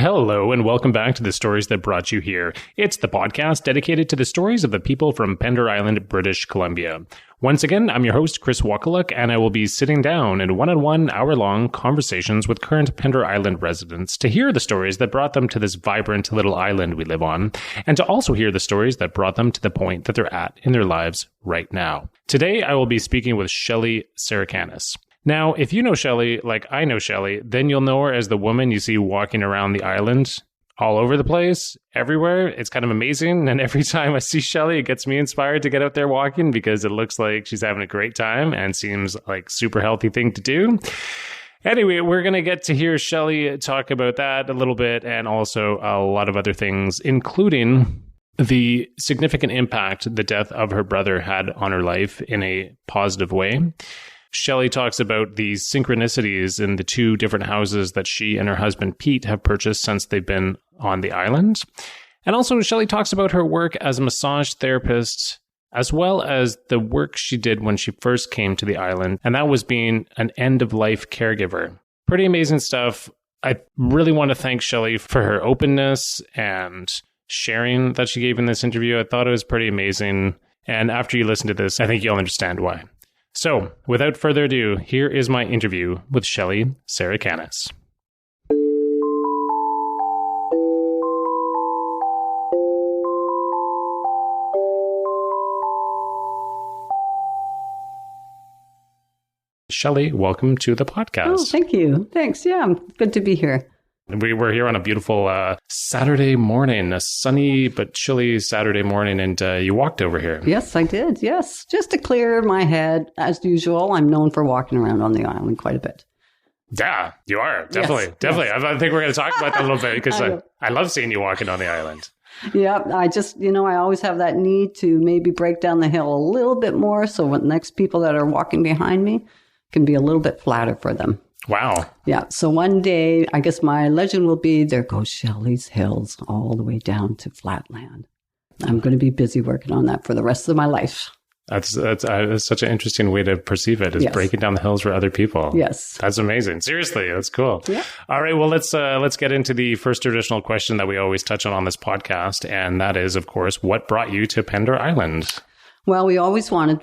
Hello, and welcome back to the Stories That Brought You Here. It's the podcast dedicated to the stories of the people from Pender Island, British Columbia. Once again, I'm your host, Chris Wakaluk, and I will be sitting down in one-on-one, hour-long conversations with current Pender Island residents to hear the stories that brought them to this vibrant little island we live on, and to also hear the stories that brought them to the point that they're at in their lives right now. Today, I will be speaking with Shelley Sarakannas. Now, if you know Shelley like I know Shelley, then you'll know her as the woman you see walking around the island all over the place, everywhere. It's kind of amazing. And every time I see Shelley, it gets me inspired to get out there walking because it looks like she's having a great time and seems like super healthy thing to do. Anyway, we're going to get to hear Shelley talk about that a little bit and also a lot of other things, including the significant impact the death of her brother had on her life in a positive way. Shelley talks about the synchronicities in the two different houses that she and her husband Pete have purchased since they've been on the island. And also, Shelley talks about her work as a massage therapist, as well as the work she did when she first came to the island, and that was being an end-of-life caregiver. Pretty amazing stuff. I really want to thank Shelley for her openness and sharing that she gave in this interview. I thought it was pretty amazing. And after you listen to this, I think you'll understand why. So, without further ado, here is my interview with Shelley Sarakannas. Shelley, welcome to the podcast. Oh, thank you. Thanks. Yeah, I'm good to be here. We were here on a beautiful Saturday morning, a sunny but chilly Saturday morning, and you walked over here. Yes, I did. Yes. Just to clear my head, as usual, I'm known for walking around on the island quite a bit. Yeah, you are. Definitely. Yes, definitely. yes. I think we're going to talk about that a little bit because I love seeing you walking on the island. Yeah, I just, I always have that need to maybe break down the hill a little bit more so when the next people that are walking behind me can be a little bit flatter for them. Wow. Yeah. So one day, I guess my legend will be, there goes Shelley's Hills all the way down to Flatland. I'm going to be busy working on that for the rest of my life. That's such an interesting way to perceive it, is Yes. breaking down the hills for other people. Yes. That's amazing. Seriously, that's cool. Yeah. All right. Well, let's get into the first traditional question that we always touch on this podcast. And that is, of course, what brought you to Pender Island? Well,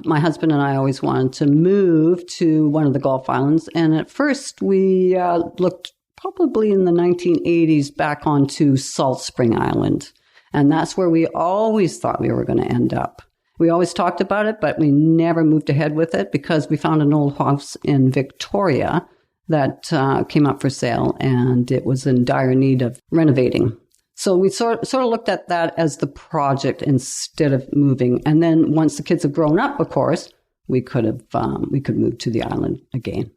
my husband and I always wanted to move to one of the Gulf Islands. And at first we looked probably in the 1980s back onto Salt Spring Island. And that's where we always thought we were going to end up. We always talked about it, but we never moved ahead with it because we found an old house in Victoria that came up for sale and it was in dire need of renovating. So we sort of looked at that as the project instead of moving. And then once the kids have grown up, of course, we could move to the island again.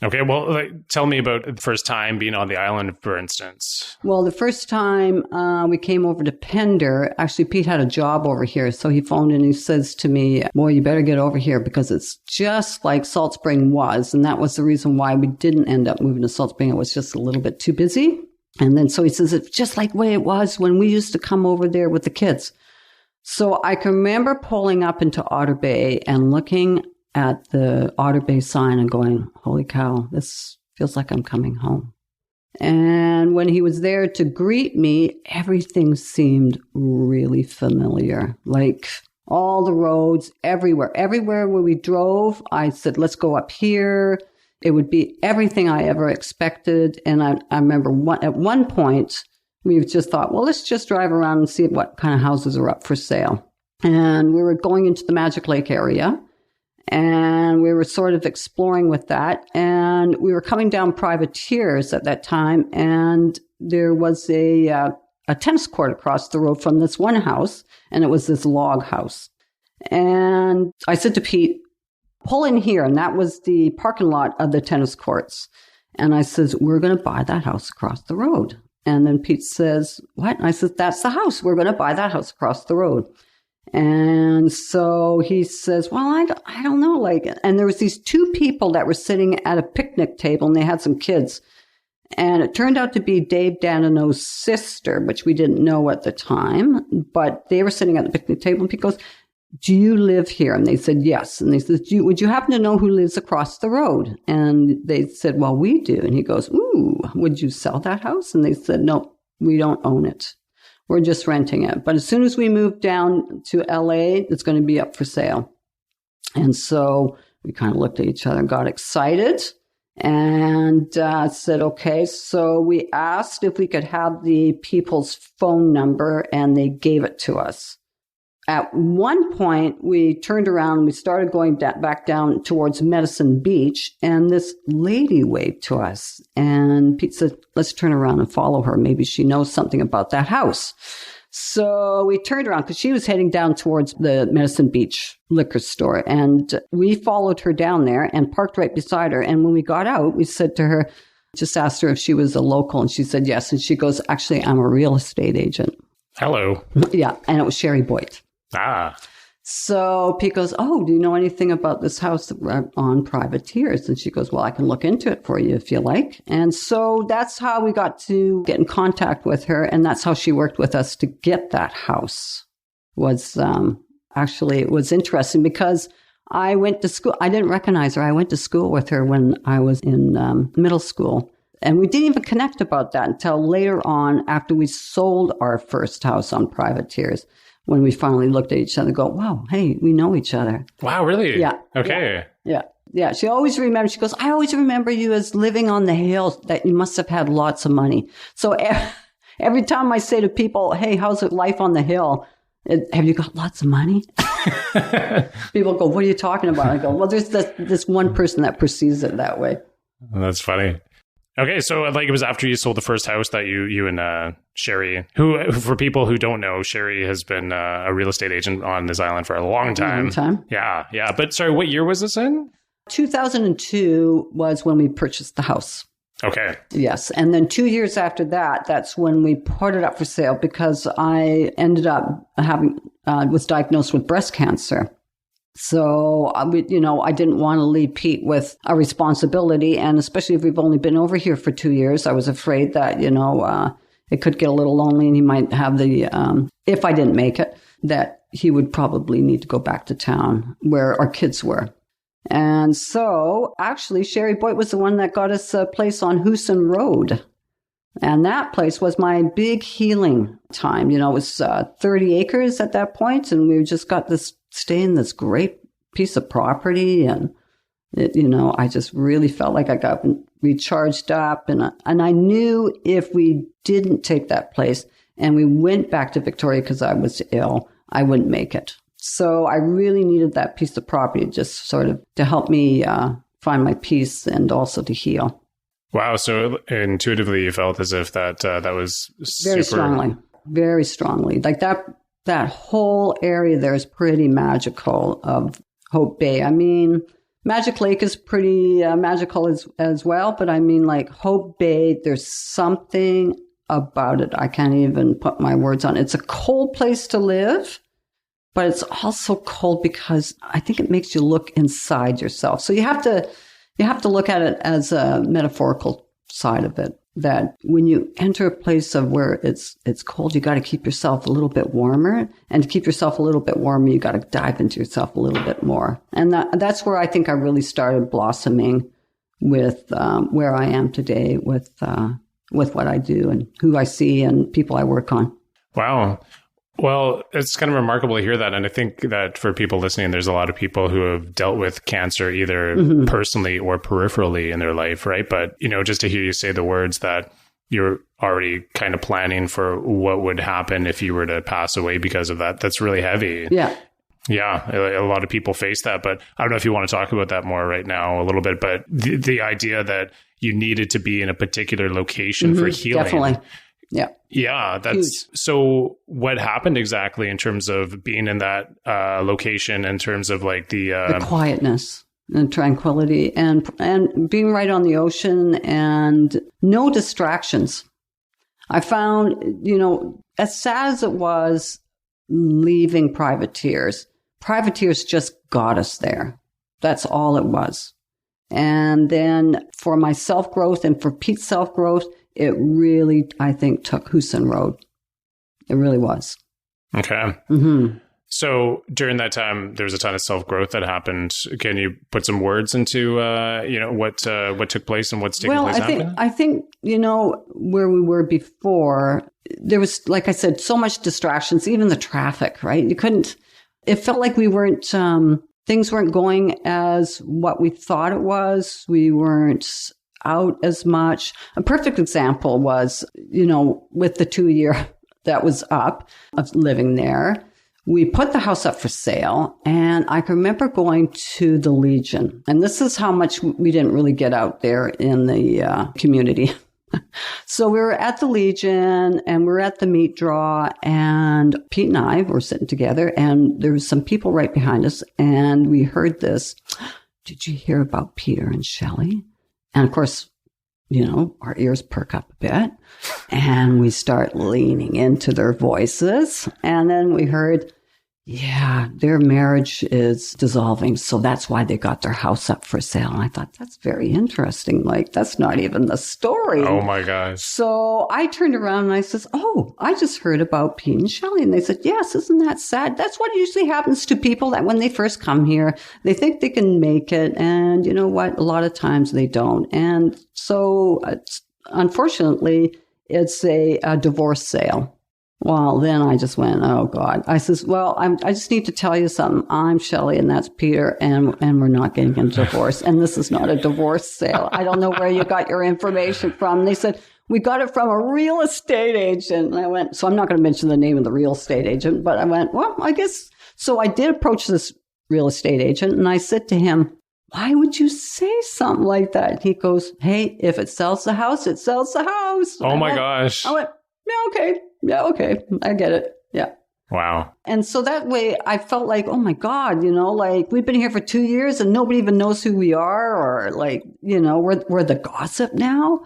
Okay, well, tell me about the first time being on the island, for instance. Well, the first time we came over to Pender, actually Pete had a job over here. So he phoned and he says to me, boy, you better get over here because it's just like Salt Spring was. And that was the reason why we didn't end up moving to Salt Spring. It was just a little bit too busy. And then so he says, it's just like the way it was when we used to come over there with the kids. So I can remember pulling up into Otter Bay and looking at the Otter Bay sign and going, holy cow, this feels like I'm coming home. And when he was there to greet me, everything seemed really familiar. Like all the roads, everywhere where we drove, I said, let's go up here. It would be everything I ever expected. And I remember at one point, we just thought, well, let's just drive around and see what kind of houses are up for sale. And we were going into the Magic Lake area. And we were sort of exploring with that. And we were coming down Privateers at that time. And there was a tennis court across the road from this one house. And it was this log house. And I said to Pete, pull in here. And that was the parking lot of the tennis courts. And I says, we're going to buy that house across the road. And then Pete says, what? And I said, that's the house. We're going to buy that house across the road. And so he says, well, I don't know. And there was these two people that were sitting at a picnic table and they had some kids. And it turned out to be Dave Danino's sister, which we didn't know at the time, but they were sitting at the picnic table and Pete goes, do you live here? And they said, yes. And they said, would you happen to know who lives across the road? And they said, well, we do. And he goes, ooh, would you sell that house? And they said, no, We don't own it. We're just renting it. But as soon as we move down to LA, it's going to be up for sale. And so we kind of looked at each other and got excited and said, okay. So we asked if we could have the people's phone number, and they gave it to us. At one point, we turned around and we started going back down towards Medicine Beach, and this lady waved to us. And Pete said, let's turn around and follow her. Maybe she knows something about that house. So we turned around because she was heading down towards the Medicine Beach liquor store. And we followed her down there and parked right beside her. And when we got out, we said to her, just asked her if she was a local. And she said yes. And she goes, actually, I'm a real estate agent. Hello. Yeah. And it was Shelley Boyd. Ah. So Pete goes, oh, do you know anything about this house on Privateers? And she goes, well, I can look into it for you if you like. And so that's how we got to get in contact with her. And that's how she worked with us to get that house. Actually, it was interesting because I went to school. I didn't recognize her. I went to school with her when I was in middle school. And we didn't even connect about that until later on after we sold our first house on Privateers. When we finally looked at each other and go, wow, hey, we know each other. Wow, really? Yeah. Okay. Yeah. She always remembers, she goes, I always remember you as living on the hill, that you must have had lots of money. So every time I say to people, hey, how's life on the hill? Have you got lots of money? People go, what are you talking about? I go, well, there's this one person that perceives it that way. That's funny. Okay, so like it was after you sold the first house that you and Sherry, who, for people who don't know, Sherry has been a real estate agent on this island for a long time. Yeah. But sorry, what year was this in? 2002 was when we purchased the house. Okay. Yes. And then 2 years after that, that's when we put it up for sale because I ended up was diagnosed with breast cancer. So, I didn't want to leave Pete with a responsibility. And especially if we've only been over here for 2 years, I was afraid that, it could get a little lonely and he might have if I didn't make it, that he would probably need to go back to town where our kids were. And so actually, Shelley Boyd was the one that got us a place on Houston Road. And that place was my big healing time. It was 30 acres at that point, and we just got stay in this great piece of property. And, I just really felt like I got recharged up. And I knew if we didn't take that place and we went back to Victoria because I was ill, I wouldn't make it. So I really needed that piece of property just sort of to help me find my peace and also to heal. Wow. So intuitively you felt as if that was very strongly. Like that whole area there is pretty magical of Hope Bay. I mean, Magic Lake is pretty magical as well. But I mean, like Hope Bay, there's something about it. I can't even put my words on it. It's a cold place to live, but it's also cold because I think it makes you look inside yourself. So you have to look at it as a metaphorical side of it, that when you enter a place of where it's cold, you got to keep yourself a little bit warmer. And to keep yourself a little bit warmer, you got to dive into yourself a little bit more. And that's where I think I really started blossoming with where I am today with what I do and who I see and people I work on. Wow. Well, it's kind of remarkable to hear that. And I think that for people listening, there's a lot of people who have dealt with cancer either personally or peripherally in their life, right? But, just to hear you say the words that you're already kind of planning for what would happen if you were to pass away because of that, that's really heavy. Yeah. Yeah, a lot of people face that, but I don't know if you want to talk about that more right now a little bit, but the idea that you needed to be in a particular location for healing. Definitely. Yeah. Yeah. That's huge. So what happened exactly in terms of being in that location, in terms of like the quietness and tranquility and being right on the ocean and no distractions. I found, as sad as it was leaving Privateers just got us there. That's all it was. And then for my self-growth and for Pete's self-growth, it really, I think, took Houston Road. It really was. Okay. Mm-hmm. So during that time, there was a ton of self-growth that happened. Can you put some words into, what took place and what's taking place after? I think, where we were before, there was, like I said, so much distractions, even the traffic, right? It felt like we weren't, things weren't going as what we thought it was. We weren't out as much. A perfect example was, with the 2-year that was up of living there, we put the house up for sale, and I can remember going to the Legion. And this is how much we didn't really get out there in the community. So we were at the Legion, and we were at the meat draw, and Pete and I were sitting together, and there was some people right behind us, and we heard this. Did you hear about Peter and Shelley? And of course, our ears perk up a bit, and we start leaning into their voices. And then we heard, yeah, their marriage is dissolving. So that's why they got their house up for sale. And I thought, that's very interesting. Like, that's not even the story. Oh my gosh. So I turned around and I says, oh, I just heard about Pete and Shelley. And they said, yes, isn't that sad? That's what usually happens to people, that when they first come here, they think they can make it. And you know what? A lot of times they don't. And so unfortunately, it's a divorce sale. Well, then I just went, oh God. I says, well, I just need to tell you something. I'm Shelley and that's Peter, and we're not getting a divorce. And this is not a divorce sale. I don't know where you got your information from. And they said, we got it from a real estate agent. And I went, so I'm not going to mention the name of the real estate agent, but I went, well, I guess. So I did approach this real estate agent, and I said to him, why would you say something like that? He goes, hey, if it sells the house, it sells the house. Oh my gosh. I went, yeah, okay. I get it. Yeah. Wow. And so that way I felt like, oh my God, like we've been here for 2 years and nobody even knows who we are, or like, we're the gossip now.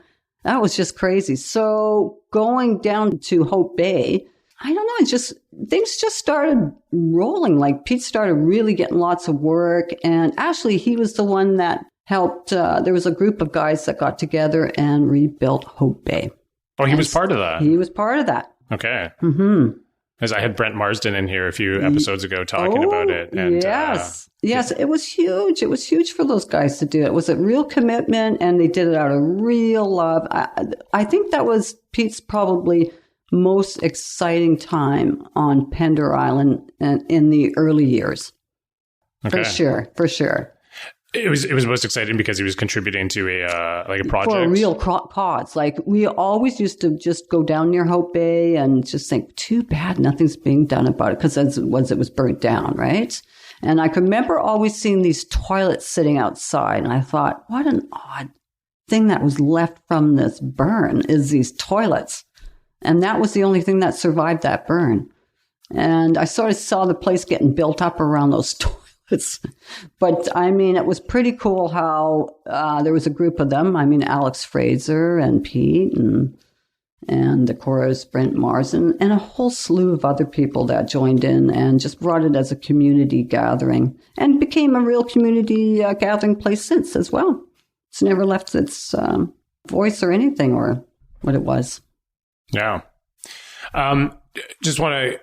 That was just crazy. So going down to Hope Bay, I don't know, things just started rolling. Like Pete started really getting lots of work. And actually he was the one that helped, there was a group of guys that got together and rebuilt Hope Bay. Oh, he was part of that. He was part of that. Okay. Mm-hmm. Because I had Brent Marsden in here a few episodes ago talking about it. And, yes. It was huge. It was huge for those guys to do it. It was a real commitment, and they did it out of real love. I think that was Pete's probably most exciting time on Pender Island in the early years. Okay. For sure. It was most exciting because he was contributing to a project. For a real cause. Like we always used to just go down near Hope Bay and just think, too bad nothing's being done about it, because it was burnt down, right? And I can remember always seeing these toilets sitting outside, and I thought, what an odd thing that was left from this burn is these toilets. And that was the only thing that survived that burn. And I sort of saw the place getting built up around those toilets. But I mean, it was pretty cool how there was a group of them. I mean, Alex Fraser and Pete and of course Brent Marsden and a whole slew of other people that joined in and just brought it as a community gathering, and became a real community gathering place since as well. It's never left its voice or anything or what it was. Yeah. Just want to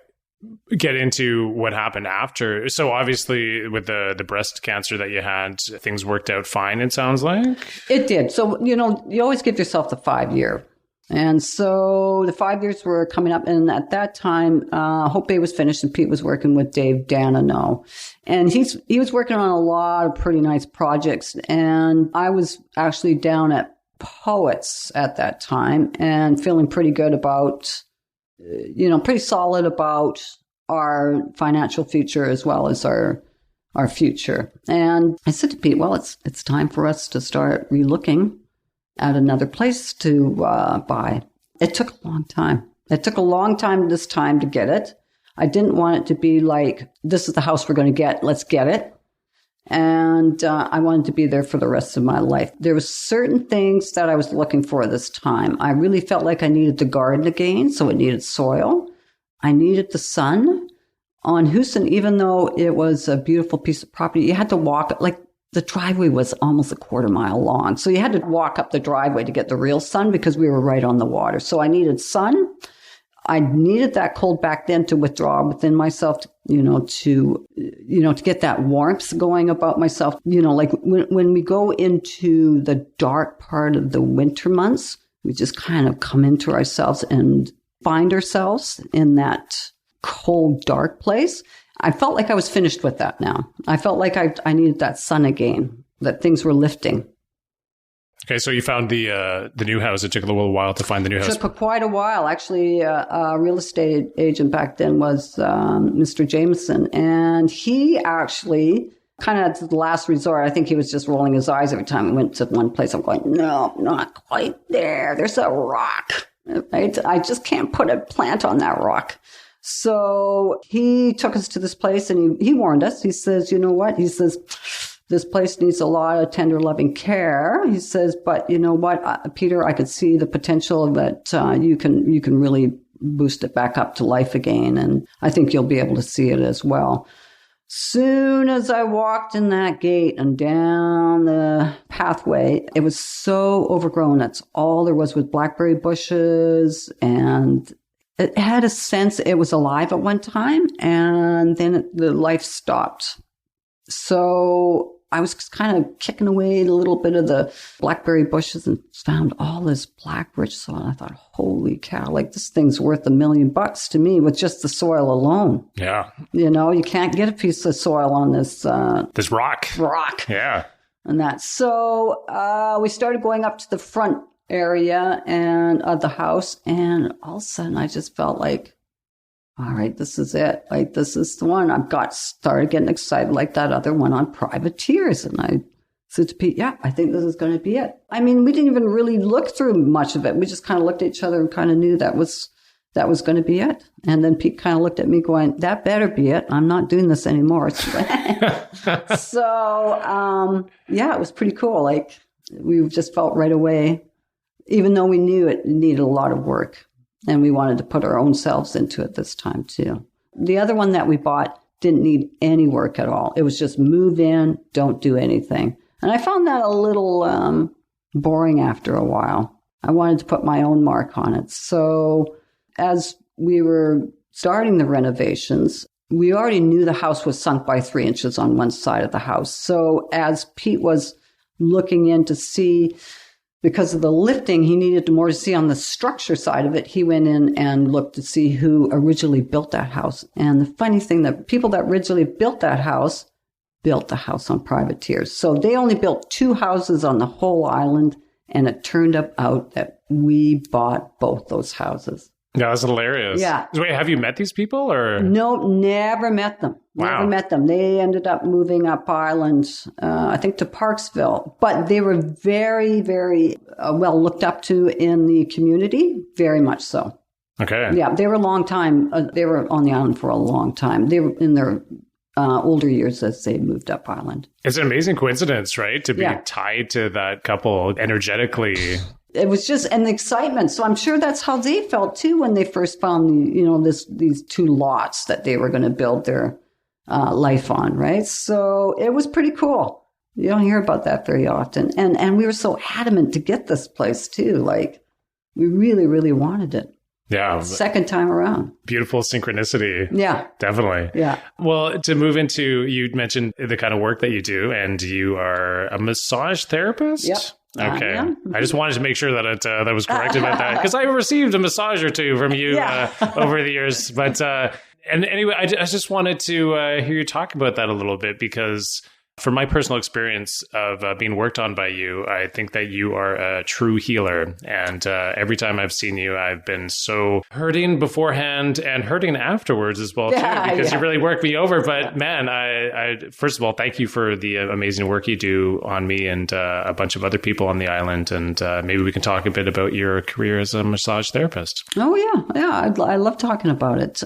get into what happened after. So obviously with the breast cancer that you had, things worked out fine, it sounds like. It did. So, you always give yourself the 5-year. And so the 5 years were coming up. And at that time, Hope Bay was finished and Pete was working with Dave Danino. And he was working on a lot of pretty nice projects. And I was actually down at Poets at that time and feeling pretty good about pretty solid about our financial future as well as our future. And I said to Pete, well, it's time for us to start relooking at another place to buy. It took a long time. It took a long time this time to get it. I didn't want it to be like, this is the house we're going to get, let's get it. And I wanted to be there for the rest of my life. There were certain things that I was looking for this time. I really felt like I needed the garden again, so it needed soil. I needed the sun. On Houston, even though it was a beautiful piece of property, you had to walk, like the driveway was almost a quarter mile long. So you had to walk up the driveway to get the real sun because we were right on the water. So I needed sun. I needed that cold back then to withdraw within myself, to get that warmth going about myself. Like when we go into the dark part of the winter months, we just kind of come into ourselves and find ourselves in that cold, dark place. I felt like I was finished with that now. I felt like I needed that sun again, that things were lifting. Okay, so you found the new house. It took a little while to find the new house. It took quite a while. Actually, a real estate agent back then was Mr. Jameson, and he actually kind of at the last resort, I think he was just rolling his eyes every time we went to one place. I'm going, no, not quite there. There's a rock. Right? I just can't put a plant on that rock. So he took us to this place, and he warned us. He says, you know what? He says, this place needs a lot of tender, loving care. He says, but you know what, Peter, I could see the potential that you can really boost it back up to life again. And I think you'll be able to see it as well. Soon as I walked in that gate and down the pathway, it was so overgrown. That's all there was with blackberry bushes. And it had a sense it was alive at one time. And then the life stopped. So I was kind of kicking away a little bit of the blackberry bushes and found all this black rich soil. And I thought, holy cow, like this thing's worth $1 million to me with just the soil alone. Yeah. You can't get a piece of soil on this. This rock. Yeah. And that. So we started going up to the front area and of the house. And all of a sudden I just felt like, all right, this is it. Like, this is the one. Started getting excited like that other one on Privateers. And I said to Pete, yeah, I think this is going to be it. I mean, we didn't even really look through much of it. We just kind of looked at each other and kind of knew that was going to be it. And then Pete kind of looked at me going, that better be it. I'm not doing this anymore. So, yeah, it was pretty cool. Like, we just felt right away, even though we knew it needed a lot of work. And we wanted to put our own selves into it this time, too. The other one that we bought didn't need any work at all. It was just move in, don't do anything. And I found that a little boring after a while. I wanted to put my own mark on it. So as we were starting the renovations, we already knew the house was sunk by 3 inches on one side of the house. So as Pete was looking in to see, because of the lifting, he needed more to see on the structure side of it. He went in and looked to see who originally built that house. And the funny thing, that people that originally built the house on Privateers. So they only built 2 houses on the whole island, and it turned out that we bought both those houses. Yeah, that's hilarious. Yeah. Wait, have you met these people or? No, never met them. Wow. Never met them. They ended up moving up island, I think to Parksville. But they were very, very well looked up to in the community. Very much so. Okay. Yeah, they were a long time. They were on the island for a long time. They were in their older years as they moved up island. It's an amazing coincidence, right? To be tied to that couple energetically. It was just an excitement. So I'm sure that's how they felt too when they first found, these 2 lots that they were going to build their life on, right? So it was pretty cool. You don't hear about that very often. And we were so adamant to get this place too. Like, we really, really wanted it. Yeah. Second time around. Beautiful synchronicity. Yeah. Definitely. Yeah. Well, to move into, you mentioned the kind of work that you do, and you are a massage therapist? Yep. Okay. I just wanted to make sure that that was correct about that, because I received a massage or 2 from you over the years. But and anyway, I just wanted to hear you talk about that a little bit, because from my personal experience of being worked on by you, I think that you are a true healer. And every time I've seen you, I've been so hurting beforehand and hurting afterwards as well, too, because you really worked me over. But man, I first of all, thank you for the amazing work you do on me and a bunch of other people on the island. And maybe we can talk a bit about your career as a massage therapist. Oh, yeah. Yeah, I love talking about it.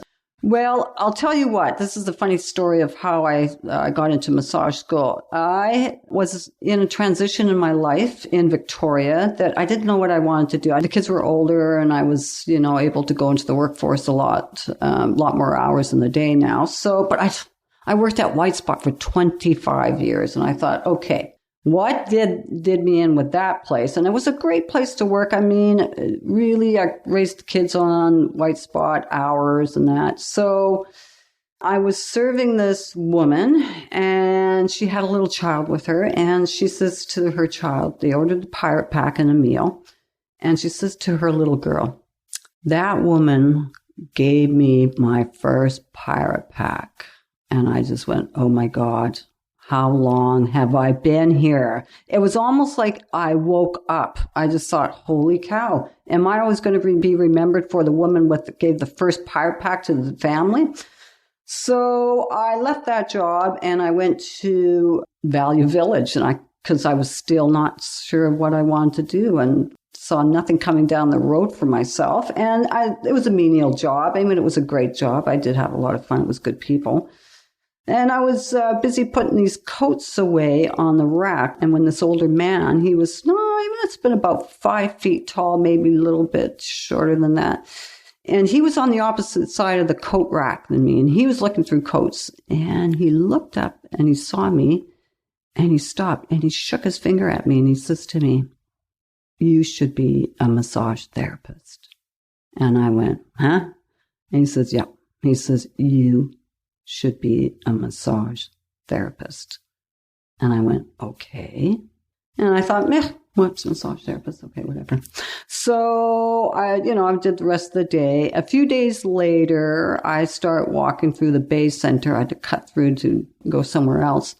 Well, I'll tell you what, this is the funny story of how I got into massage school. I was in a transition in my life in Victoria that I didn't know what I wanted to do. The kids were older and I was, able to go into the workforce a lot more hours in the day now. So, but I worked at White Spot for 25 years and I thought, okay, what did me in with that place? And it was a great place to work. I mean, really, I raised the kids on white spot hours and that. So I was serving this woman, and she had a little child with her, and she says to her child, they ordered the pirate pack and a meal, and she says to her little girl, that woman gave me my first pirate pack. And I just went, oh my God, how long have I been here? It was almost like I woke up. I just thought, holy cow, am I always going to be remembered for the woman gave the first pirate pack to the family? So I left that job and I went to Value Village, and because I was still not sure of what I wanted to do and saw nothing coming down the road for myself. And it was a menial job. I mean, it was a great job. I did have a lot of fun. It was good people. And I was busy putting these coats away on the rack. And when this older man, he was, it's been about 5 feet tall, maybe a little bit shorter than that. And he was on the opposite side of the coat rack than me. And he was looking through coats. And he looked up and he saw me. And he stopped and he shook his finger at me. And he says to me, you should be a massage therapist. And I went, huh? And he says, yeah. He says, you should be a massage therapist. And I went, okay. And I thought, what's a massage therapist? Okay, whatever. So I did the rest of the day. A few days later, I start walking through the Bay Center. I had to cut through to go somewhere else.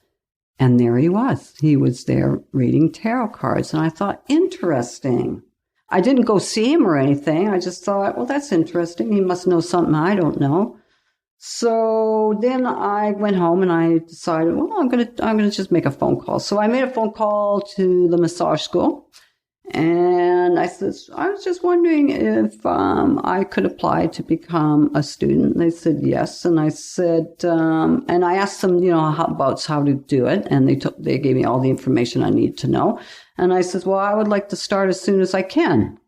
And there he was. He was there reading tarot cards. And I thought, interesting. I didn't go see him or anything. I just thought, well, that's interesting. He must know something I don't know. So then I went home and I decided, well, I'm gonna just make a phone call. So I made a phone call to the massage school, and I said, I was just wondering if I could apply to become a student. They said yes, and I said, and I asked them, how to do it, and they gave me all the information I need to know. And I said, well, I would like to start as soon as I can.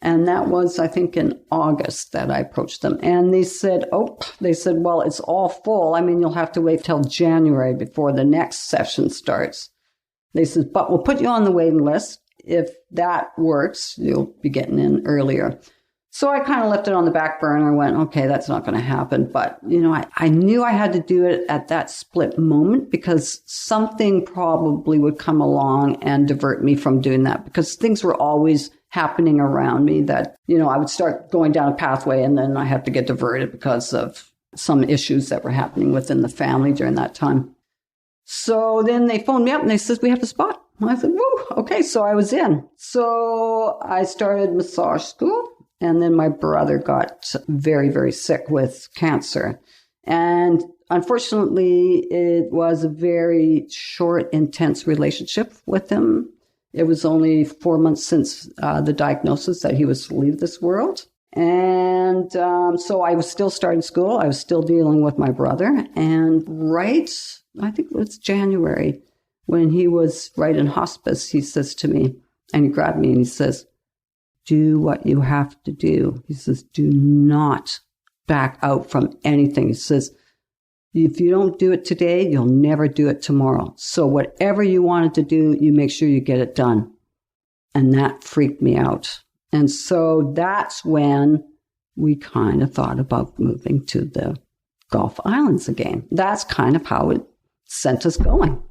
And that was, I think, in August that I approached them. And they said, well, it's all full. I mean, you'll have to wait till January before the next session starts. They said, but we'll put you on the waiting list. If that works, you'll be getting in earlier. So I kind of left it on the back burner and went, okay, that's not going to happen. But, I knew I had to do it at that split moment because something probably would come along and divert me from doing that, because things were always happening around me that, I would start going down a pathway and then I have to get diverted because of some issues that were happening within the family during that time. So then they phoned me up and they said, we have a spot. And I said, woo, okay. So I was in. So I started massage school, and then my brother got very, very sick with cancer. And unfortunately, it was a very short, intense relationship with him. It was only 4 months since the diagnosis that he was to leave this world. And so I was still starting school. I was still dealing with my brother. And I think it was January, when he was right in hospice, he says to me, and he grabbed me and he says, do what you have to do. He says, do not back out from anything. He says, if you don't do it today, you'll never do it tomorrow. So whatever you wanted to do, you make sure you get it done. And that freaked me out. And so that's when we kind of thought about moving to the Gulf Islands again. That's kind of how it sent us going.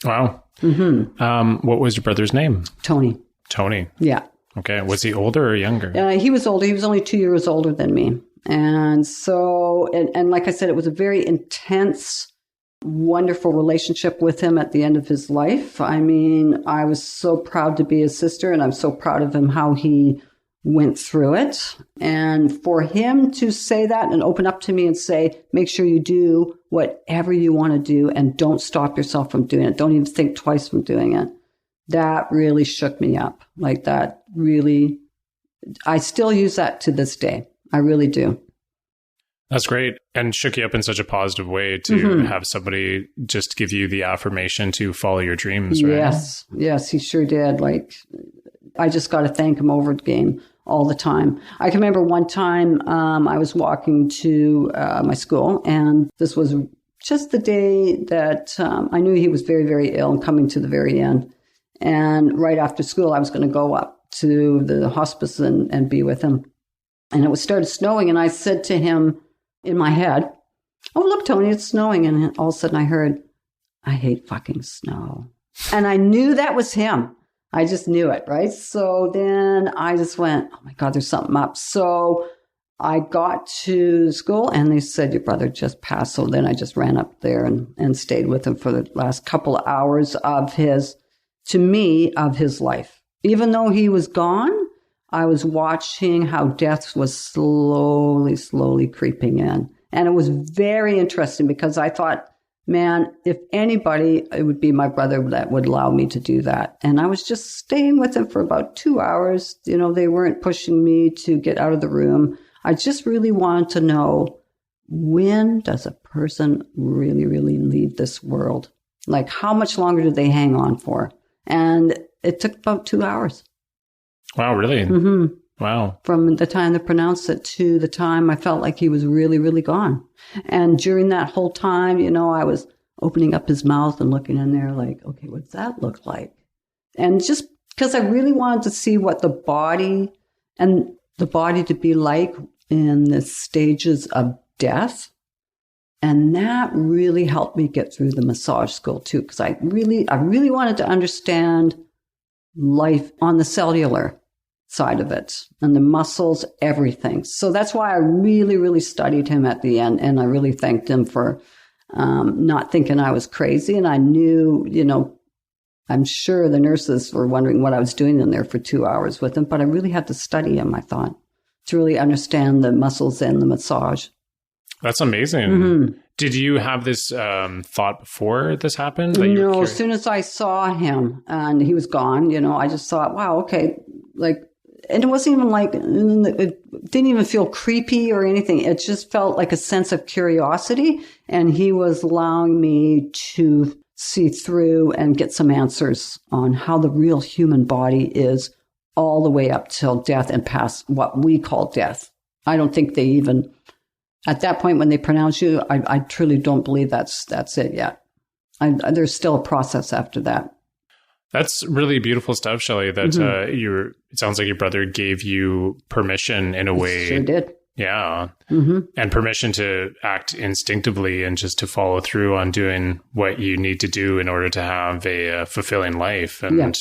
Wow. Mm-hmm. What was your brother's name? Tony. Tony. Yeah. Okay. Was he older or younger? He was older. He was only 2 years older than me. And so, and like I said, it was a very intense, wonderful relationship with him at the end of his life. I mean, I was so proud to be his sister, and I'm so proud of him, how he went through it. And for him to say that and open up to me and say, make sure you do whatever you want to do and don't stop yourself from doing it. Don't even think twice from doing it. That really shook me up. Like that really, I still use that to this day. I really do. That's great. And shook you up in such a positive way to have somebody just give you the affirmation to follow your dreams, right? Yes, he sure did. Like, I just got to thank him over again all the time. I can remember one time I was walking to my school, and this was just the day that I knew he was very, very ill and coming to the very end. And right after school, I was going to go up to the hospice and be with him. And it started snowing. And I said to him in my head, "Oh, look, Tony, it's snowing." And all of a sudden I heard, "I hate fucking snow." And I knew that was him. I just knew it, right? So then I just went, "Oh my God, there's something up." So I got to school and they said, "Your brother just passed." So then I just ran up there and stayed with him for the last couple of hours of his life. Even though he was gone, I was watching how death was slowly creeping in. And it was very interesting because I thought, man, if anybody, it would be my brother that would allow me to do that. And I was just staying with him for about 2 hours. You know, they weren't pushing me to get out of the room. I just really wanted to know, when does a person really, really leave this world? Like, how much longer do they hang on for? And it took about 2 hours. Wow, really? Mm-hmm. Wow. From the time they pronounced it to the time I felt like he was really, really gone. And during that whole time, you know, I was opening up his mouth and looking in there like, okay, what's that look like? And just because I really wanted to see what the body to be like in the stages of death. And that really helped me get through the massage school too, because I really wanted to understand life on the cellular side of it and the muscles, everything. So that's why I really, really studied him at the end. And I really thanked him for not thinking I was crazy. And I knew, you know, I'm sure the nurses were wondering what I was doing in there for 2 hours with him, but I really had to study him, I thought, to really understand the muscles and the massage. That's amazing. Mm-hmm. Did you have this thought before this happened? No, as soon as I saw him and he was gone, you know, I just thought, wow, okay. Like, and it wasn't even like, it didn't even feel creepy or anything. It just felt like a sense of curiosity. And he was allowing me to see through and get some answers on how the real human body is all the way up till death and past what we call death. I don't think they even, at that point when they pronounce you, I truly don't believe that's it yet. There's still a process after that. That's really beautiful stuff, Shelley, that mm-hmm. It sounds like your brother gave you permission in a way. Sure did. Yeah. Mm-hmm. And permission to act instinctively and just to follow through on doing what you need to do in order to have a fulfilling life. And yeah.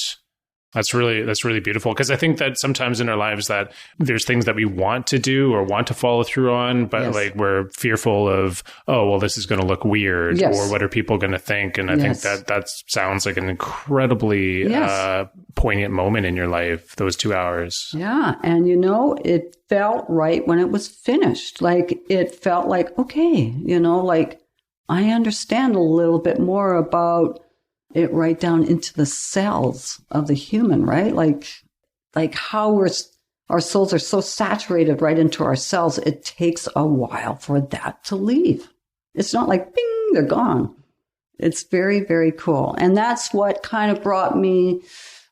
That's really beautiful, because I think that sometimes in our lives that there's things that we want to do or want to follow through on, but yes. like we're fearful of, oh, well, this is going to look weird yes. or what are people going to think? And I yes. think that sounds like an incredibly yes. Poignant moment in your life, those 2 hours. Yeah. And, you know, it felt right when it was finished. Like it felt like, okay, you know, like I understand a little bit more about it right down into the cells of the human, right? Like how our souls are so saturated right into our cells. It takes a while for that to leave. It's not like, bing, they're gone. It's very, very cool. And that's what kind of brought me,